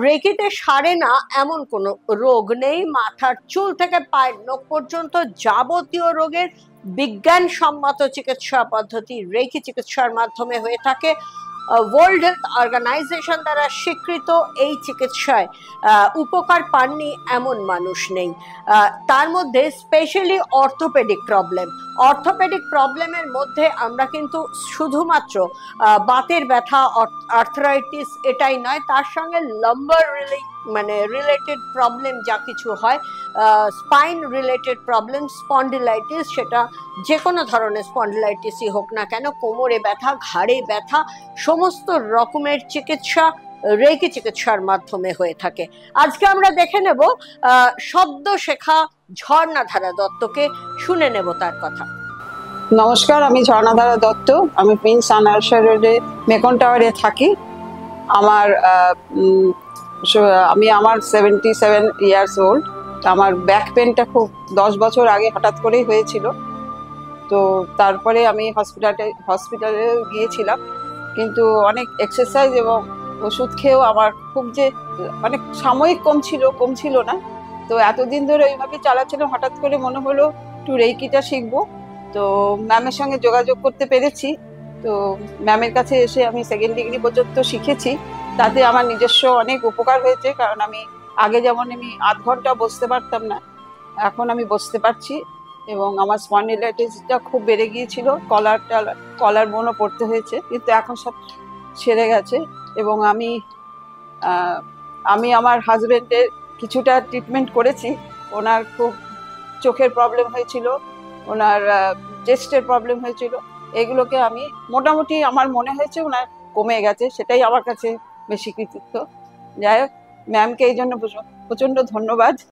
রেকিতে সারে না এমন কোনো রোগ নেই। মাথার চুল থেকে পায়ের নখ পর্যন্ত যাবতীয় রোগের বিজ্ঞানসম্মত চিকিৎসা পদ্ধতি রেকি চিকিৎসার মাধ্যমে হয়ে থাকে। ওয়ার্ল্ড হেলথ অর্গানাইজেশন দ্বারা স্বীকৃত এই চিকিৎসায় উপকার পাননি এমন মানুষ নেই। তার মধ্যে স্পেশালি অর্থোপেডিক প্রবলেমের মধ্যে আমরা কিন্তু শুধুমাত্র বাতের ব্যথা, আর্থ্রাইটিস এটাই নয়, তার সঙ্গে লাম্বার রিলেটেড প্রবলেম যা কিছু হয়, স্পাইন রিলেটেড প্রবলেম, স্পন্ডিলাইটিস, সেটা যে কোনো ধরনের স্পন্ডিলাইটিসই হোক না কেন, কোমরে ব্যথা, ঘাড়ে ব্যথা, সমস্ত রকমের চিকিৎসা রেকি চিকিৎসার মাধ্যমে হয়ে থাকে। আজকে আমরা দেখে নেব শব্দ শেখা ঝর্ণাধারা দত্তকে, শুনে নেব তার কথা। নমস্কার, আমি ঝর্ণাধারা দত্ত। আমি প্রিন্স আনারসা রোডে মেকন টাওয়ারে থাকি। আমার 77 ইয়ার্স ওল্ড। আমার ব্যাক পেনটা খুব 10 বছর আগে হঠাৎ করেই হয়েছিল। তো তারপরে আমি হসপিটালে গিয়েছিলাম, কিন্তু অনেক এক্সারসাইজ এবং ওষুধ খেয়েও আমার খুব যে মানে সাময়িক কমছিল না। তো এতদিন ধরে ওইভাবে চালাচ্ছিলাম, হঠাৎ করে মনে হলো একটু রেকিটা শিখবো। তো ম্যামের সঙ্গে যোগাযোগ করতে পেরেছি। তো ম্যামের কাছে এসে আমি 2nd ডিগ্রি পর্যন্ত শিখেছি। তাতে আমার নিজস্ব অনেক উপকার হয়েছে, কারণ আমি আগে যেমন আমি আধ ঘন্টা বসতে পারতাম না, এখন আমি বসতে পারছি। এবং আমার স্পন্ডিলাইটিসটা খুব বেড়ে গিয়েছিল, কলার বোনও পড়তে হয়েছে, কিন্তু এখন সব সেরে গেছে। এবং আমি আমার হাজবেন্ডের কিছুটা ট্রিটমেন্ট করেছি। ওনার খুব চোখের প্রবলেম হয়েছিল, ওনার চেস্টের প্রবলেম হয়েছিল, এগুলোকে আমি মোটামুটি আমার মনে হয়েছে ওনার কমে গেছে, সেটাই আমার কাছে বেশি কৃতিত্ব। যাই হোক, ম্যামকে এই জন্য প্রচণ্ড ধন্যবাদ।